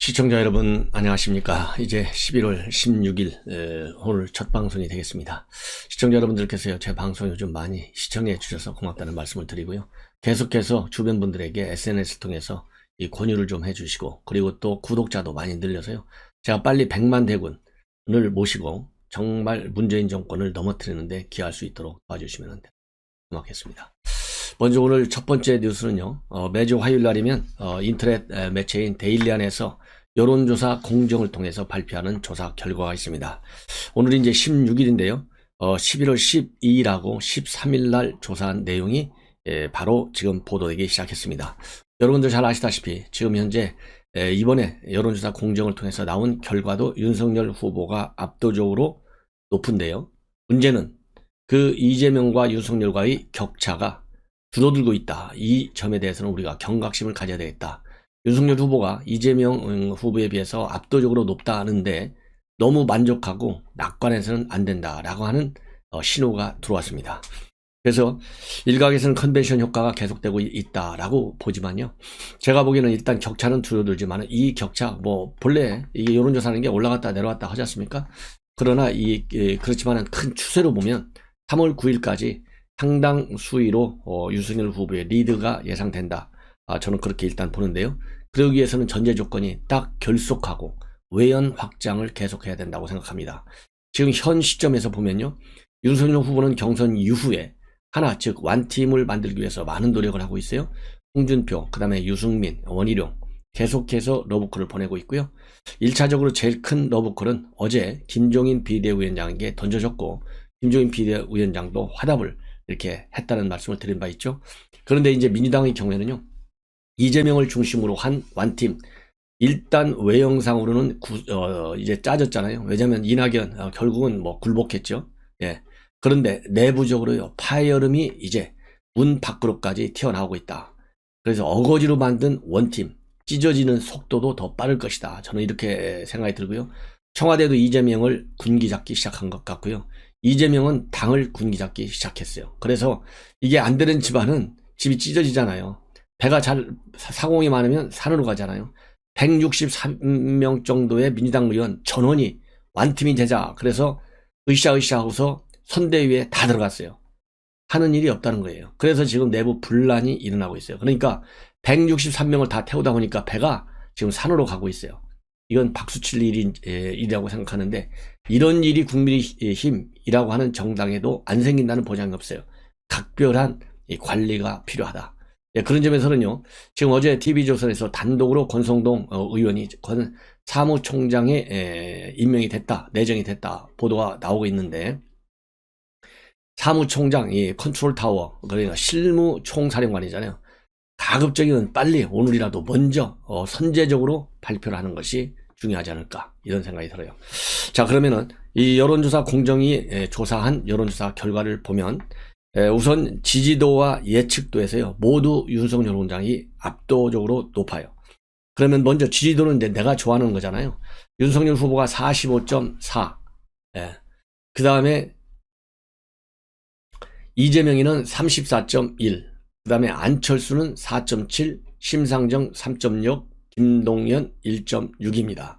시청자 여러분 안녕하십니까. 이제 11월 16일 오늘 첫 방송이 되겠습니다. 시청자 여러분들께서 제 방송 요즘 많이 시청해 주셔서 고맙다는 말씀을 드리고요. 계속해서 주변 분들에게 SNS를 통해서 이 권유를 좀 해주시고, 그리고 또 구독자도 많이 늘려서요, 제가 빨리 100만 대군을 모시고 정말 문재인 정권을 넘어뜨리는데 기여할 수 있도록 도와주시면 고맙겠습니다. 먼저 오늘 첫 번째 뉴스는요, 매주 화요일날이면 인터넷 매체인 데일리안에서 여론조사 공정을 통해서 발표하는 조사 결과가 있습니다. 오늘이 이제 16일인데요. 11월 12일하고 13일날 조사한 내용이 바로 지금 보도되기 시작했습니다. 여러분들 잘 아시다시피 지금 현재 이번에 여론조사 공정을 통해서 나온 결과도 윤석열 후보가 압도적으로 높은데요. 문제는 그 이재명과 윤석열과의 격차가 줄어들고 있다. 이 점에 대해서는 우리가 경각심을 가져야 되겠다. 윤석열 후보가 이재명 후보에 비해서 압도적으로 높다는데 너무 만족하고 낙관해서는 안 된다라고 하는 신호가 들어왔습니다. 그래서 일각에서는 컨벤션 효과가 계속되고 있다라고 보지만요, 제가 보기에는 일단 격차는 줄어들지만 이 격차, 본래 이게 여론조사하는 게 올라갔다 내려왔다 하지 않습니까? 그러나 그렇지만은 큰 추세로 보면 3월 9일까지 상당 수위로 윤석열 후보의 리드가 예상된다. 저는 그렇게 일단 보는데요. 그러기 위해서는 전제 조건이 딱 결속하고 외연 확장을 계속해야 된다고 생각합니다. 지금 현 시점에서 보면요, 윤석열 후보는 경선 이후에 하나, 즉 완팀을 만들기 위해서 많은 노력을 하고 있어요. 홍준표, 그 다음에 유승민, 원희룡 계속해서 러브콜을 보내고 있고요. 1차적으로 제일 큰 러브콜은 어제 김종인 비대위원장에게 던져졌고, 김종인 비대위원장도 화답을 이렇게 했다는 말씀을 드린 바 있죠. 그런데 이제 민주당의 경우에는요, 이재명을 중심으로 한 완팀, 일단 외형상으로는 이제 짜졌잖아요. 왜냐하면 이낙연 결국은 굴복했죠. 예. 그런데 내부적으로요, 파열음이 이제 문 밖으로까지 튀어나오고 있다. 그래서 어거지로 만든 원팀, 찢어지는 속도도 더 빠를 것이다. 저는 이렇게 생각이 들고요. 청와대도 이재명을 군기잡기 시작한 것 같고요. 이재명은 당을 군기잡기 시작했어요. 그래서 이게 안 되는 집안은 집이 찢어지잖아요. 배가 사공이 많으면 산으로 가잖아요. 163명 정도의 민주당 의원 전원이 완팀이 되자, 그래서 으쌰으쌰 하고서 선대위에 다 들어갔어요. 하는 일이 없다는 거예요. 그래서 지금 내부 분란이 일어나고 있어요. 그러니까 163명을 다 태우다 보니까 배가 지금 산으로 가고 있어요. 이건 박수칠 일이라고 생각하는데, 이런 일이 국민의힘이라고 하는 정당에도 안 생긴다는 보장이 없어요. 각별한 관리가 필요하다. 그런 점에서는요, 지금 어제 TV조선에서 단독으로 권성동 의원이 사무총장에 임명이 됐다, 내정이 됐다 보도가 나오고 있는데, 사무총장, 컨트롤타워, 그러니까 실무총사령관이잖아요. 가급적이면 빨리 오늘이라도 먼저 선제적으로 발표를 하는 것이 중요하지 않을까, 이런 생각이 들어요. 자, 그러면은 이 여론조사 공정이 조사한 여론조사 결과를 보면, 우선 지지도와 예측도에서요, 모두 윤석열 후보장이 압도적으로 높아요. 그러면 먼저 지지도는 이제 내가 좋아하는 거잖아요. 윤석열 후보가 45.4, 그 다음에 이재명이는 34.1, 그 다음에 안철수는 4.7, 심상정 3.6, 김동연 1.6입니다.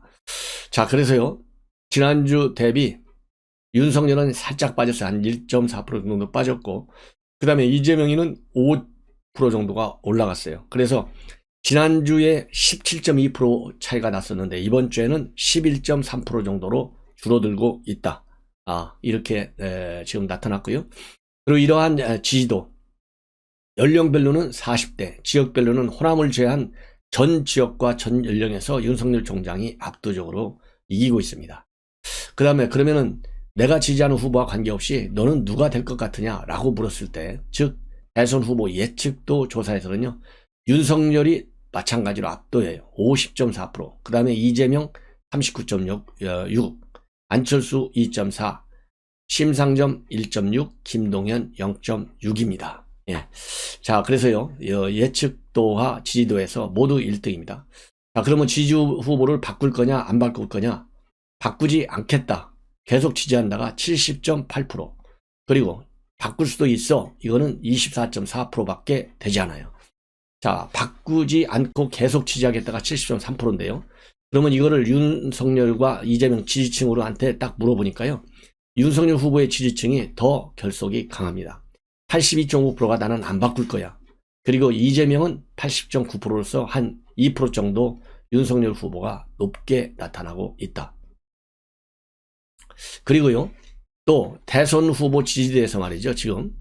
자, 그래서요, 지난주 대비 윤석열은 살짝 빠졌어요. 한 1.4% 정도 빠졌고, 그 다음에 이재명이는 5% 정도가 올라갔어요. 그래서 지난주에 17.2% 차이가 났었는데 이번 주에는 11.3% 정도로 줄어들고 있다. 이렇게 지금 나타났고요. 그리고 이러한 지지도, 연령별로는 40대, 지역별로는 호남을 제외한 전 지역과 전 연령에서 윤석열 총장이 압도적으로 이기고 있습니다. 그 다음에 그러면은 내가 지지하는 후보와 관계없이 너는 누가 될 것 같으냐라고 물었을 때, 즉 대선 후보 예측도 조사에서는요, 윤석열이 마찬가지로 압도해요. 50.4%, 그 다음에 이재명 39.6, 안철수 2.4, 심상정 1.6, 김동연 0.6입니다. 예. 자, 그래서요, 예측도와 지지도에서 모두 1등입니다. 자, 그러면 지지 후보를 바꿀 거냐, 안 바꿀 거냐? 바꾸지 않겠다, 계속 지지한다가 70.8%, 그리고 바꿀 수도 있어, 이거는 24.4%밖에 되지 않아요. 자, 바꾸지 않고 계속 지지하겠다가 70.3%인데요. 그러면 이거를 윤석열과 이재명 지지층으로한테 딱 물어보니까요. 윤석열 후보의 지지층이 더 결속이 강합니다. 82.5%가 나는 안 바꿀 거야. 그리고 이재명은 80.9%로서 한 2% 정도 윤석열 후보가 높게 나타나고 있다. 그리고요, 또 대선 후보 지지대에서 말이죠. 지금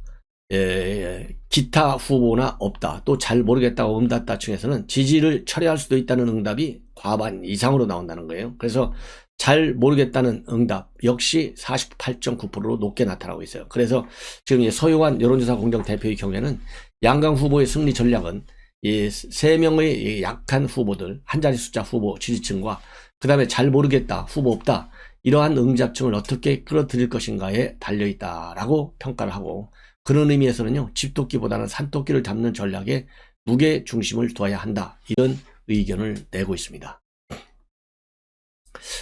기타 후보나 없다, 또 잘 모르겠다고 응답다 층에서는 지지를 철회할 수도 있다는 응답이 과반 이상으로 나온다는 거예요. 그래서 잘 모르겠다는 응답 역시 48.9%로 높게 나타나고 있어요. 그래서 지금 서용환 여론조사 공정 대표의 경우에는 양강 후보의 승리 전략은 이 3명의 약한 후보들, 한 자리 숫자 후보 지지층과 그 다음에 잘 모르겠다, 후보 없다, 이러한 응답층을 어떻게 끌어들일 것인가에 달려있다라고 평가를 하고, 그런 의미에서는요, 집토끼보다는 산토끼를 잡는 전략에 무게 중심을 둬야 한다, 이런 의견을 내고 있습니다.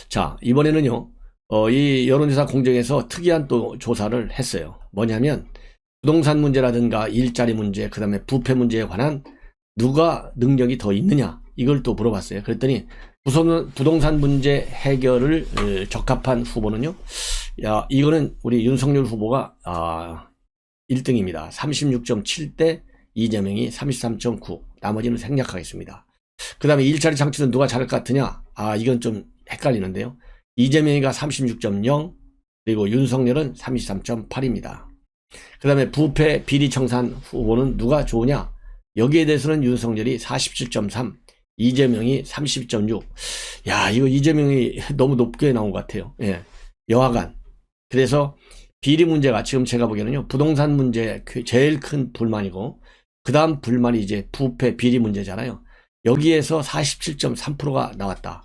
자, 이번에는요, 이 여론조사 공정에서 특이한 또 조사를 했어요. 뭐냐면 부동산 문제라든가 일자리 문제, 그 다음에 부패 문제에 관한 누가 능력이 더 있느냐, 이걸 또 물어봤어요. 그랬더니 부동산 문제 해결을 적합한 후보는요, 이거는 우리 윤석열 후보가 1등입니다. 36.7대 이재명이 33.9, 나머지는 생략하겠습니다. 그 다음에 일자리 창출은 누가 잘할 것 같으냐, 이건 좀 헷갈리는데요. 이재명이가 36.0, 그리고 윤석열은 33.8입니다. 그 다음에 부패 비리 청산 후보는 누가 좋으냐, 여기에 대해서는 윤석열이 47.3, 이재명이 30.6. 야, 이거 이재명이 너무 높게 나온 것 같아요. 예, 여하간. 그래서 비리 문제가 지금 제가 보기에는요, 부동산 문제 제일 큰 불만이고, 그 다음 불만이 이제 부패 비리 문제잖아요. 여기에서 47.3%가 나왔다.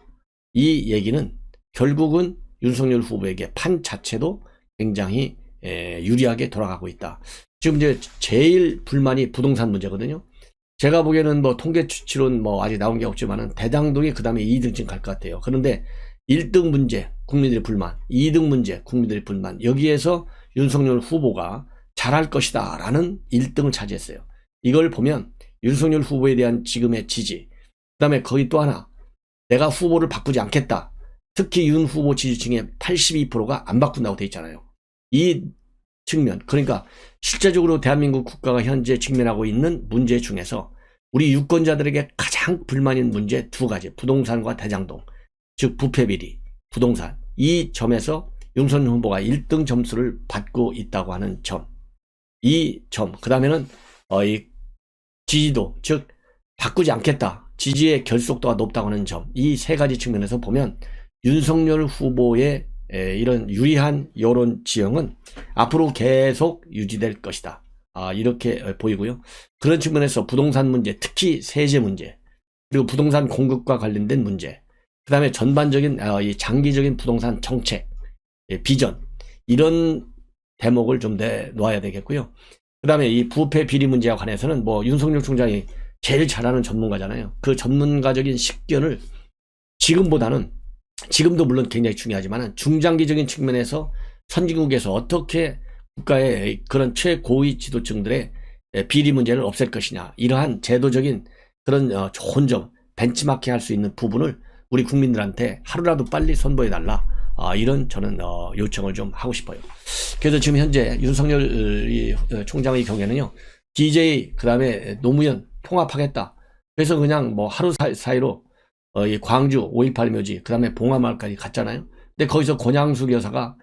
이 얘기는 결국은 윤석열 후보에게 판 자체도 굉장히 유리하게 돌아가고 있다. 지금 이제 제일 불만이 부동산 문제거든요. 제가 보기에는 뭐 통계 추치론 뭐 아직 나온 게 없지만은 대장동이 그 다음에 2등쯤 갈 것 같아요. 그런데 1등 문제 국민들의 불만, 2등 문제 국민들의 불만, 여기에서 윤석열 후보가 잘할 것이다 라는 1등을 차지했어요. 이걸 보면 윤석열 후보에 대한 지금의 지지, 그 다음에 거기 또 하나, 내가 후보를 바꾸지 않겠다, 특히 윤 후보 지지층의 82%가 안 바꾼다고 돼 있잖아요. 이 측면, 그러니까 실제적으로 대한민국 국가가 현재 직면하고 있는 문제 중에서 우리 유권자들에게 가장 불만인 문제 두 가지, 부동산과 대장동, 즉 부패비리, 부동산, 이 점에서 윤석열 후보가 1등 점수를 받고 있다고 하는 점, 이 점, 그 다음에는 이 지지도, 즉 바꾸지 않겠다, 지지의 결속도가 높다고 하는 점, 이 세 가지 측면에서 보면 윤석열 후보의 이런 유리한 여론 지형은 앞으로 계속 유지될 것이다, 이렇게 보이고요. 그런 측면에서 부동산 문제, 특히 세제 문제, 그리고 부동산 공급과 관련된 문제, 그 다음에 전반적인 이 장기적인 부동산 정책, 비전, 이런 대목을 좀 내놓아야 되겠고요. 그 다음에 이 부패 비리 문제와 관해서는 뭐 윤석열 총장이 제일 잘하는 전문가잖아요. 그 전문가적인 식견을 지금보다는, 지금도 물론 굉장히 중요하지만 중장기적인 측면에서 선진국에서 어떻게 국가의 그런 최고위 지도층들의 비리 문제를 없앨 것이냐, 이러한 제도적인 그런 좋은 점, 벤치마킹 할 수 있는 부분을 우리 국민들한테 하루라도 빨리 선보여달라, 이런 저는 요청을 좀 하고 싶어요. 그래서 지금 현재 윤석열 총장의 경우에는요, DJ 그 다음에 노무현 통합하겠다, 그래서 그냥 뭐 하루 사이로 이 광주 5.18 묘지, 그 다음에 봉화마을까지 갔잖아요. 근데 거기서 권양숙 여사가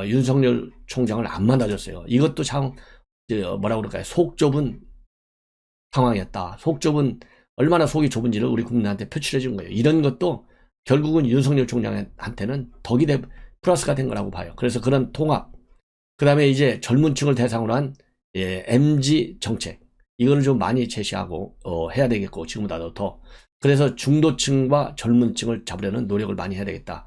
윤석열 총장을 안 만나줬어요. 이것도 참 뭐라 그럴까요, 속 좁은 상황이었다. 속 좁은, 얼마나 속이 좁은지를 우리 국민한테 표출해 준 거예요. 이런 것도 결국은 윤석열 총장한테는 덕이 플러스가 된 거라고 봐요. 그래서 그런 통합, 그 다음에 이제 젊은 층을 대상으로 한 MG 정책, 이거를 좀 많이 제시하고 해야 되겠고, 지금보다도 더. 그래서 중도층과 젊은 층을 잡으려는 노력을 많이 해야 되겠다.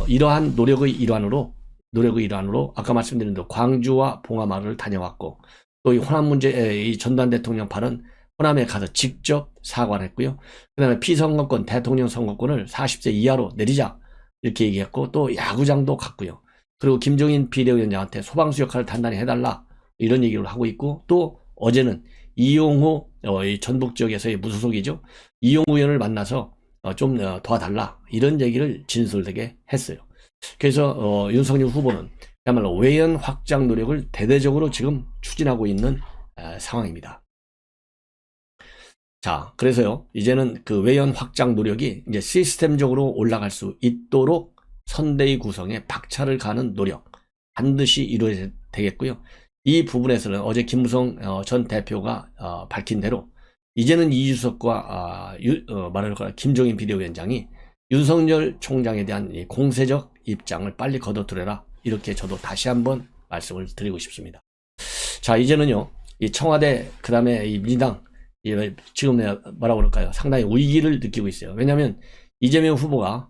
이러한 노력의 일환으로 아까 말씀드린 대로 광주와 봉화마을을 다녀왔고, 또 이 호남 문제, 이 전두환 대통령 발언, 호남에 가서 직접 사과를 했고요. 그 다음에 피선거권, 대통령 선거권을 40세 이하로 내리자, 이렇게 얘기했고, 또 야구장도 갔고요. 그리고 김종인 비대위원장한테 소방수 역할을 단단히 해달라, 이런 얘기를 하고 있고, 또 어제는 이용호, 이 전북 지역에서의 무소속이죠, 이용호 의원을 만나서 좀 도와달라 이런 얘기를 진솔되게 했어요. 그래서 윤석열 후보는 그야말로 외연 확장 노력을 대대적으로 지금 추진하고 있는 상황입니다. 자, 그래서요, 이제는 그 외연 확장 노력이 이제 시스템적으로 올라갈 수 있도록 선대위 구성에 박차를 가는 노력 반드시 이루어야 되겠고요. 이 부분에서는 어제 김무성 전 대표가 밝힌 대로 이제는 이준석과 말할까 김종인 비대위원장이 윤석열 총장에 대한 이 공세적 입장을 빨리 거둬들여라, 이렇게 저도 다시 한번 말씀을 드리고 싶습니다. 자, 이제는요, 이 청와대 그다음에 이 민주당 지금 내가 뭐라고 그럴까요? 상당히 위기를 느끼고 있어요. 왜냐하면 이재명 후보가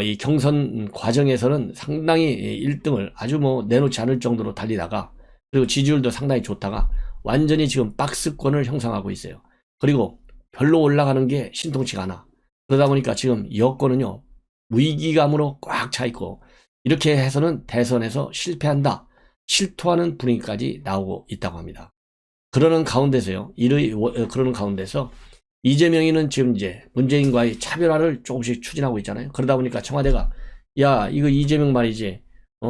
이 경선 과정에서는 상당히 1등을 아주 뭐 내놓지 않을 정도로 달리다가, 그리고 지지율도 상당히 좋다가 완전히 지금 박스권을 형성하고 있어요. 그리고 별로 올라가는 게 신통치가 않아. 그러다 보니까 지금 여권은요, 위기감으로 꽉 차 있고, 이렇게 해서는 대선에서 실패한다, 실토하는 분위기까지 나오고 있다고 합니다. 그러는 가운데서요, 그러는 가운데서 이재명이는 지금 이제 문재인과의 차별화를 조금씩 추진하고 있잖아요. 그러다 보니까 청와대가, 야, 이거 이재명 말이지,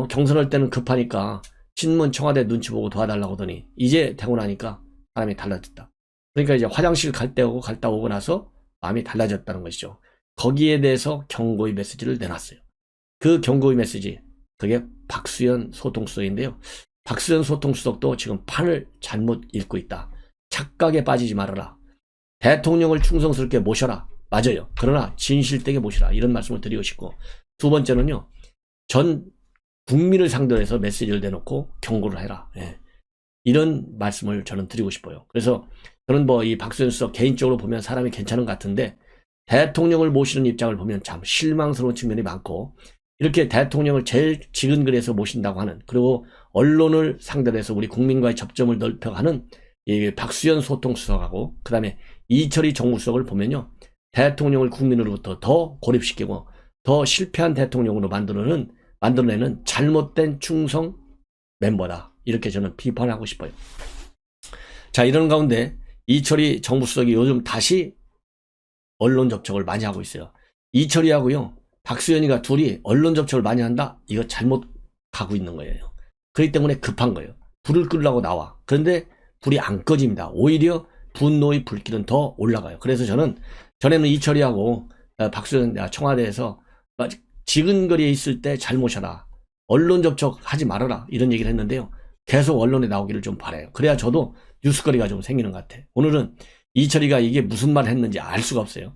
경선할 때는 급하니까 친문 청와대 눈치 보고 도와달라고 하더니 이제 되고 나니까 사람이 달라졌다. 그러니까 이제 화장실 갔다 오고 나서 마음이 달라졌다는 것이죠. 거기에 대해서 경고의 메시지를 내놨어요. 그 경고의 메시지, 그게 박수현 소통수석인데요. 박수현 소통수석도 지금 판을 잘못 읽고 있다. 착각에 빠지지 말아라. 대통령을 충성스럽게 모셔라. 맞아요. 그러나 진실되게 모시라. 이런 말씀을 드리고 싶고, 두 번째는요, 전 국민을 상대로 해서 메시지를 내놓고 경고를 해라. 예. 이런 말씀을 저는 드리고 싶어요. 그래서 저는 뭐 이 박수현 수석 개인적으로 보면 사람이 괜찮은 것 같은데, 대통령을 모시는 입장을 보면 참 실망스러운 측면이 많고, 이렇게 대통령을 제일 지근거리에서 모신다고 하는, 그리고 언론을 상대로 해서 우리 국민과의 접점을 넓혀가는 이 박수현 소통수석하고 그 다음에 이철희 정무수석을 보면요, 대통령을 국민으로부터 더 고립시키고 더 실패한 대통령으로 만들어내는 잘못된 충성 멤버다, 이렇게 저는 비판하고 싶어요. 자, 이런 가운데 이철희 정무수석이 요즘 다시 언론 접촉을 많이 하고 있어요. 이철희하고요, 박수현이가 둘이 언론 접촉을 많이 한다? 이거 잘못 가고 있는 거예요. 그렇기 때문에 급한 거예요. 불을 끄려고 나와. 그런데 불이 안 꺼집니다. 오히려 분노의 불길은 더 올라가요. 그래서 저는 전에는 이철희하고 박수현 청와대에서 지근거리에 있을 때 잘 모셔라, 언론 접촉하지 말아라, 이런 얘기를 했는데요. 계속 언론에 나오기를 좀 바라요. 그래야 저도 뉴스거리가 좀 생기는 것 같아. 오늘은 이철희가 이게 무슨 말을 했는지 알 수가 없어요.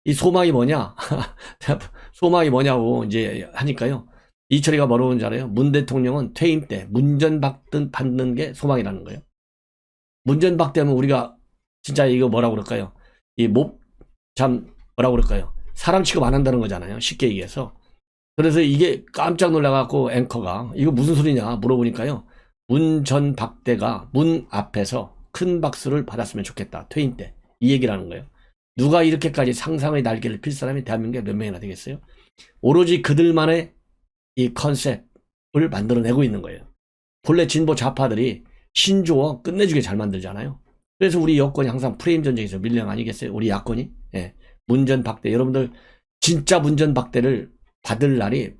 이 소망이 뭐냐? 소망이 뭐냐고 이제 하니까요, 이철이가 뭐라고 하는지 알아요? 문 대통령은 퇴임 때 문전 받는 게 소망이라는 거예요. 문전 박대하면 우리가 진짜 이거 뭐라고 그럴까요? 뭐라고 그럴까요? 사람 취급 안 한다는 거잖아요, 쉽게 얘기해서. 그래서 이게 깜짝 놀라갖고 앵커가 이거 무슨 소리냐 물어보니까요, 문전 박대가 문 앞에서 큰 박수를 받았으면 좋겠다, 퇴임 때, 이 얘기라는 거예요. 누가 이렇게까지 상상의 날개를 필 사람이 대한민국에 몇 명이나 되겠어요? 오로지 그들만의 이 컨셉을 만들어내고 있는 거예요. 본래 진보 좌파들이 신조어 끝내주게 잘 만들잖아요. 그래서 우리 여권이 항상 프레임 전쟁에서 밀려 아니겠어요? 우리 야권이. 예. 문전박대. 여러분들 진짜 문전박대를 받을 날이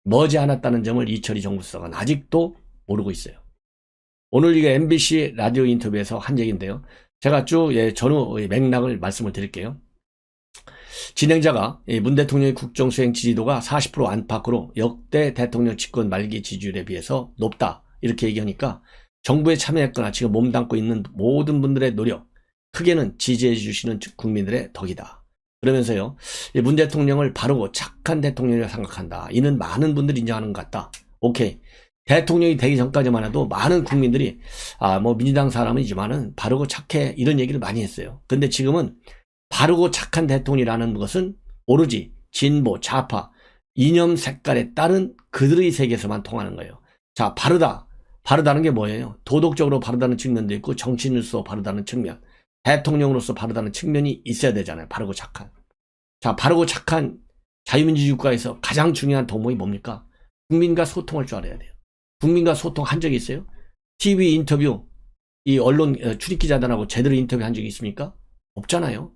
머지않았다는 점을 이철희 정부수석은 아직도 모르고 있어요. 오늘 이게 MBC 라디오 인터뷰에서 한 얘기인데요. 제가 쭉 전후 맥락을 말씀을 드릴게요. 진행자가 문 대통령의 국정수행 지지도가 40% 안팎으로 역대 대통령 집권 말기 지지율에 비해서 높다, 이렇게 얘기하니까 정부에 참여했거나 지금 몸담고 있는 모든 분들의 노력, 크게는 지지해 주시는 국민들의 덕이다. 그러면서요, 문 대통령을 바르고 착한 대통령이라고 생각한다. 이는 많은 분들이 인정하는 것 같다. 오케이. 대통령이 되기 전까지만 해도 많은 국민들이 뭐 민주당 사람이지만은 바르고 착해, 이런 얘기를 많이 했어요. 근데 지금은 바르고 착한 대통령이라는 것은 오로지 진보, 좌파, 이념 색깔에 따른 그들의 세계에서만 통하는 거예요. 자, 바르다는 게 뭐예요? 도덕적으로 바르다는 측면도 있고, 정치인으로서 바르다는 측면, 대통령으로서 바르다는 측면이 있어야 되잖아요. 바르고 착한. 자, 바르고 착한 자유민주주의 국가에서 가장 중요한 덕목이 뭡니까? 국민과 소통할 줄 알아야 돼요. 국민과 소통한 적이 있어요? TV 인터뷰, 이 언론 출입기자들하고 제대로 인터뷰한 적이 있습니까? 없잖아요.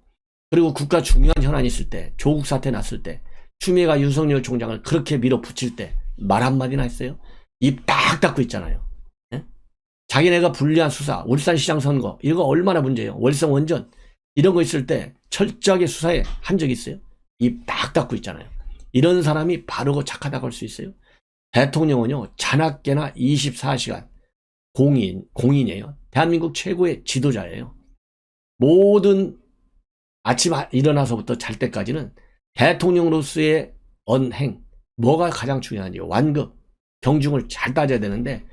그리고 국가 중요한 현안이 있을 때, 조국 사태 났을 때, 추미애가 윤석열 총장을 그렇게 밀어붙일 때 말 한마디나 했어요? 입 딱 닫고 있잖아요. 예? 자기네가 불리한 수사, 울산시장 선거, 이거 얼마나 문제예요. 월성 원전 이런 거 있을 때 철저하게 수사에 한 적이 있어요? 입 딱 닫고 있잖아요. 이런 사람이 바르고 착하다고 할 수 있어요? 대통령은요, 자나깨나 24시간 공인이에요. 대한민국 최고의 지도자예요. 모든 아침 일어나서부터 잘 때까지는 대통령으로서의 언행, 뭐가 가장 중요한지 완급, 경중을 잘 따져야 되는데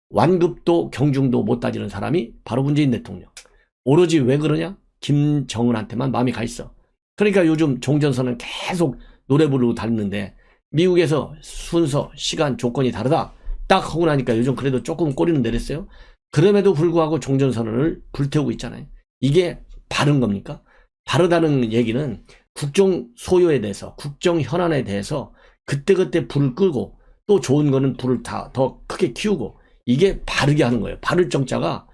완급도 경중도 못 따지는 사람이 바로 문재인 대통령. 오로지 왜 그러냐? 김정은한테만 마음이 가 있어. 그러니까 요즘 종전선언 계속 노래 부르고 다니는데 미국에서 순서, 시간, 조건이 다르다. 딱 하고 나니까 요즘 그래도 조금 꼬리는 내렸어요. 그럼에도 불구하고 종전선언을 불태우고 있잖아요. 이게 바른 겁니까? 바르다는 얘기는 국정 소요에 대해서, 국정 현안에 대해서 그때그때 불을 끄고 또 좋은 거는 불을 더 크게 키우고 이게 바르게 하는 거예요. 바를 정자가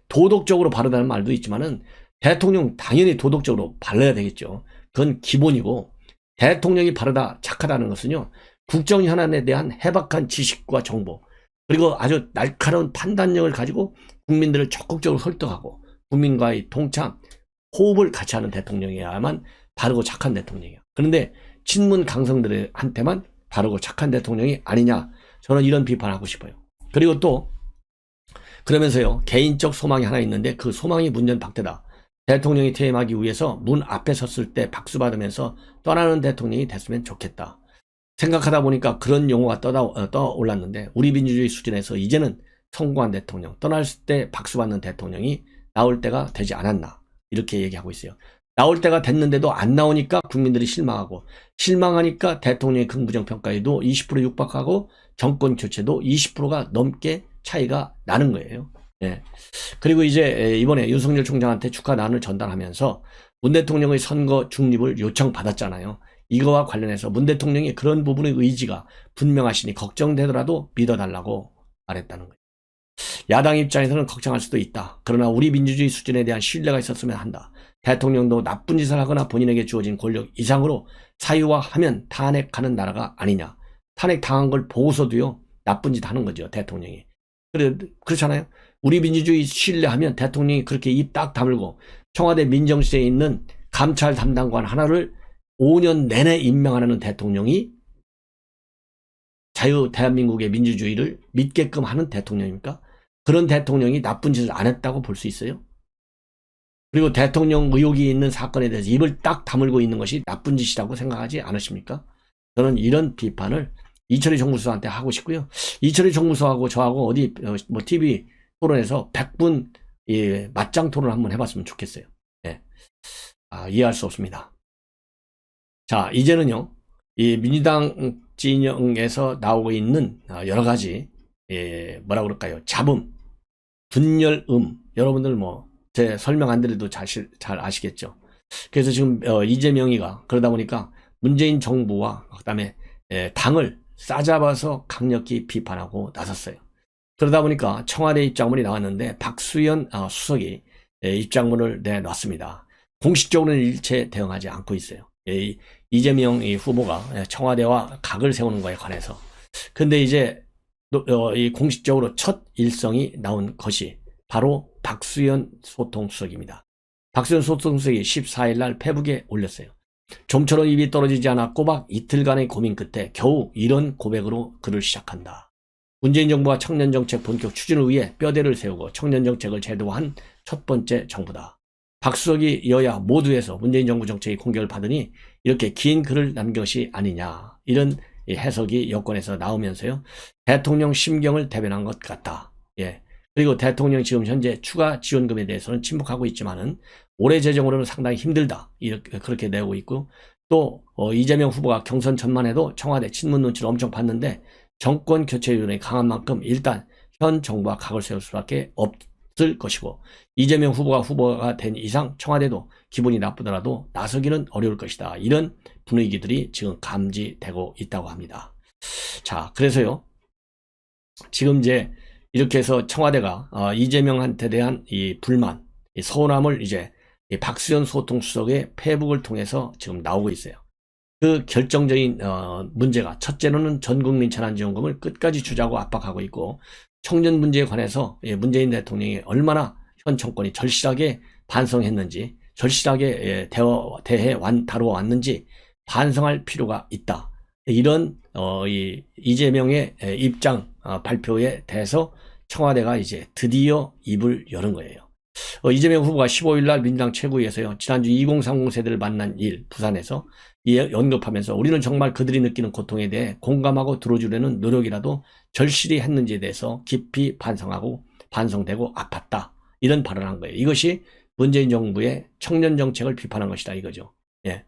도덕적으로 바르다는 말도 있지만은 대통령 당연히 도덕적으로 발라야 되겠죠. 그건 기본이고 대통령이 바르다, 착하다는 것은요. 국정 현안에 대한 해박한 지식과 정보 그리고 아주 날카로운 판단력을 가지고 국민들을 적극적으로 설득하고 국민과의 동참, 호흡을 같이 하는 대통령이야만 바르고 착한 대통령이야. 그런데 친문 강성들한테만 바르고 착한 대통령이 아니냐. 저는 이런 비판하고 싶어요. 그리고 또 그러면서요. 개인적 소망이 하나 있는데 그 소망이 문전박대다. 대통령이 퇴임하기 위해서 문 앞에 섰을 때 박수 받으면서 떠나는 대통령이 됐으면 좋겠다. 생각하다 보니까 그런 용어가 떠올랐는데 우리 민주주의 수준에서 이제는 성공한 대통령, 떠날 때 박수 받는 대통령이 나올 때가 되지 않았나. 이렇게 얘기하고 있어요. 나올 때가 됐는데도 안 나오니까 국민들이 실망하고 실망하니까 대통령의 긍부정 평가에도 20% 육박하고 정권 교체도 20%가 넘게 차이가 나는 거예요. 예. 그리고 이제 이번에 윤석열 총장한테 축하난을 전달하면서 문 대통령의 선거 중립을 요청받았잖아요. 이거와 관련해서 문 대통령이 그런 부분의 의지가 분명하시니 걱정되더라도 믿어달라고 말했다는 거예요. 야당 입장에서는 걱정할 수도 있다. 그러나 우리 민주주의 수준에 대한 신뢰가 있었으면 한다. 대통령도 나쁜 짓을 하거나 본인에게 주어진 권력 이상으로 사유화하면 탄핵하는 나라가 아니냐. 탄핵당한 걸 보고서도요. 나쁜 짓 하는 거죠. 대통령이. 그렇잖아요. 우리 민주주의 신뢰하면 대통령이 그렇게 입 딱 다물고 청와대 민정실에 있는 감찰 담당관 하나를 5년 내내 임명하는 대통령이 대한민국의 민주주의를 믿게끔 하는 대통령입니까? 그런 대통령이 나쁜 짓을 안 했다고 볼 수 있어요? 그리고 대통령 의혹이 있는 사건에 대해서 입을 딱 다물고 있는 것이 나쁜 짓이라고 생각하지 않으십니까? 저는 이런 비판을 이철희 정무수석한테 하고 싶고요. 이철희 정무수석하고 저하고 어디 TV 토론에서 100분 맞짱 토론을 한번 해봤으면 좋겠어요. 예. 이해할 수 없습니다. 자, 이제는요. 이 민주당 진영에서 나오고 있는 여러 가지 뭐라 그럴까요? 잡음, 분열음. 여러분들 제 설명 안 드려도 잘 아시겠죠. 그래서 지금 이재명이가 그러다 보니까 문재인 정부와 그다음에 당을 싸잡아서 강력히 비판하고 나섰어요. 그러다 보니까 청와대 입장문이 나왔는데 박수현 수석이 입장문을 내놨습니다. 공식적으로는 일체 대응하지 않고 있어요. 이재명 후보가 청와대와 각을 세우는 거에 관해서. 근데 이제 이 공식적으로 첫 일성이 나온 것이 바로 박수현 소통수석입니다. 박수현 소통수석이 14일 날 페북에 올렸어요. 좀처럼 입이 떨어지지 않아 꼬박 이틀간의 고민 끝에 겨우 이런 고백으로 글을 시작한다. 문재인 정부가 청년정책 본격 추진을 위해 뼈대를 세우고 청년정책을 제도화한 첫 번째 정부다. 박수석이 여야 모두에서 문재인 정부 정책이 공격을 받으니 이렇게 긴 글을 남긴 것이 아니냐. 이런 해석이 여권에서 나오면서요. 대통령 심경을 대변한 것 같다. 예. 그리고 대통령이 지금 현재 추가 지원금에 대해서는 침묵하고 있지만은 올해 재정으로는 상당히 힘들다. 이렇게 그렇게 내고 있고 또 이재명 후보가 경선 전만 해도 청와대 친문 눈치를 엄청 봤는데 정권 교체 요인이 강한 만큼 일단 현 정부와 각을 세울 수밖에 없을 것이고 이재명 후보가 된 이상 청와대도 기분이 나쁘더라도 나서기는 어려울 것이다. 이런 분위기들이 지금 감지되고 있다고 합니다. 자, 그래서요. 지금 이제 이렇게 해서 청와대가 이재명한테 대한 이 불만, 이 서운함을 이제 이 박수현 소통수석의 페북을 통해서 지금 나오고 있어요. 그 결정적인 문제가 첫째로는 전국민 재난지원금을 끝까지 주자고 압박하고 있고, 청년 문제에 관해서 문재인 대통령이 얼마나 현 정권이 절실하게 반성했는지, 절실하게 다루어왔는지 반성할 필요가 있다. 이런 이재명의 입장 발표에 대해서 청와대가 이제 드디어 입을 여는 거예요. 이재명 후보가 15일 날 민주당 최고위에서요, 지난주 2030 세대를 만난 일 부산에서 언급하면서 우리는 정말 그들이 느끼는 고통에 대해 공감하고 들어주려는 노력이라도 절실히 했는지에 대해서 깊이 반성되고 아팠다. 이런 발언을 한 거예요. 이것이 문재인 정부의 청년 정책을 비판한 것이다 이거죠. 예.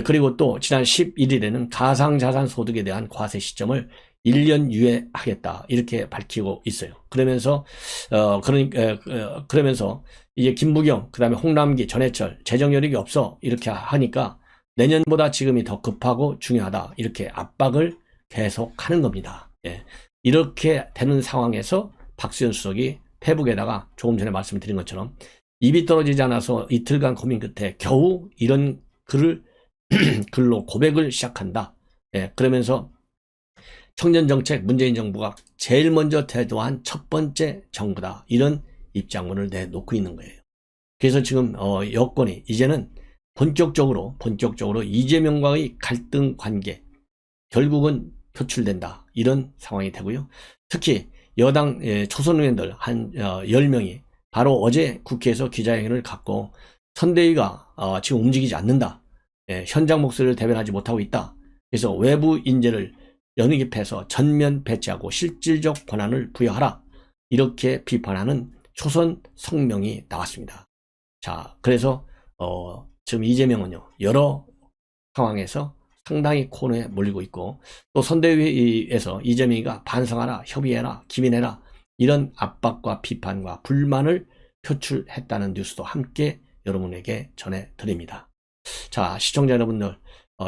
그리고 또 지난 11일에는 가상자산 소득에 대한 과세 시점을 1년 유예하겠다 이렇게 밝히고 있어요. 그러면서 그러면서 이제 김부겸, 그다음에 홍남기, 전해철 재정 여력이 없어 이렇게 하니까 내년보다 지금이 더 급하고 중요하다 이렇게 압박을 계속하는 겁니다. 예. 이렇게 되는 상황에서 박수현 수석이 페북에다가 조금 전에 말씀드린 것처럼 입이 떨어지지 않아서 이틀간 고민 끝에 겨우 이런 글로 고백을 시작한다. 예. 그러면서 청년정책 문재인 정부가 제일 먼저 태도한 첫 번째 정부다. 이런 입장문을 내놓고 있는 거예요. 그래서 지금 여권이 이제는 본격적으로 이재명과의 갈등 관계 결국은 표출된다. 이런 상황이 되고요. 특히 여당 초선 의원들 한 10명이 바로 어제 국회에서 기자회견을 갖고 선대위가 지금 움직이지 않는다. 현장 목소리를 대변하지 못하고 있다. 그래서 외부 인재를 영입해서 전면 배치하고 실질적 권한을 부여하라. 이렇게 비판하는 초선 성명이 나왔습니다. 자, 그래서 지금 이재명은요, 여러 상황에서 상당히 코너에 몰리고 있고, 또 선대위에서 이재명이가 반성하라, 협의해라, 기민해라 이런 압박과 비판과 불만을 표출했다는 뉴스도 함께 여러분에게 전해드립니다. 자, 시청자 여러분들,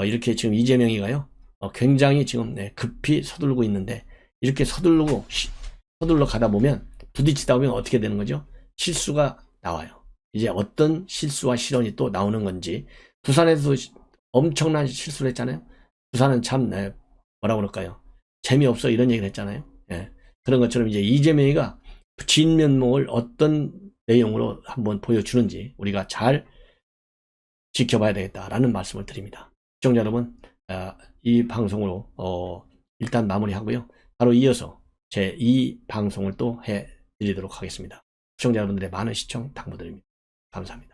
이렇게 지금 이재명이가요, 굉장히 지금 급히 서둘르고 있는데, 이렇게 서둘러 가다 보면, 부딪히다 보면 어떻게 되는 거죠? 실수가 나와요. 이제 어떤 실수와 실언이 또 나오는 건지, 부산에서 엄청난 실수를 했잖아요. 부산은 참 뭐라 그럴까요? 재미없어 이런 얘기를 했잖아요. 예. 그런 것처럼 이제 이재명이가 진면목을 어떤 내용으로 한번 보여주는지 우리가 잘 지켜봐야 되겠다라는 말씀을 드립니다. 시청자 여러분, 이 방송으로 일단 마무리하고요. 바로 이어서 제 2방송을 또 해드리도록 하겠습니다. 시청자 여러분들의 많은 시청 당부드립니다. 감사합니다.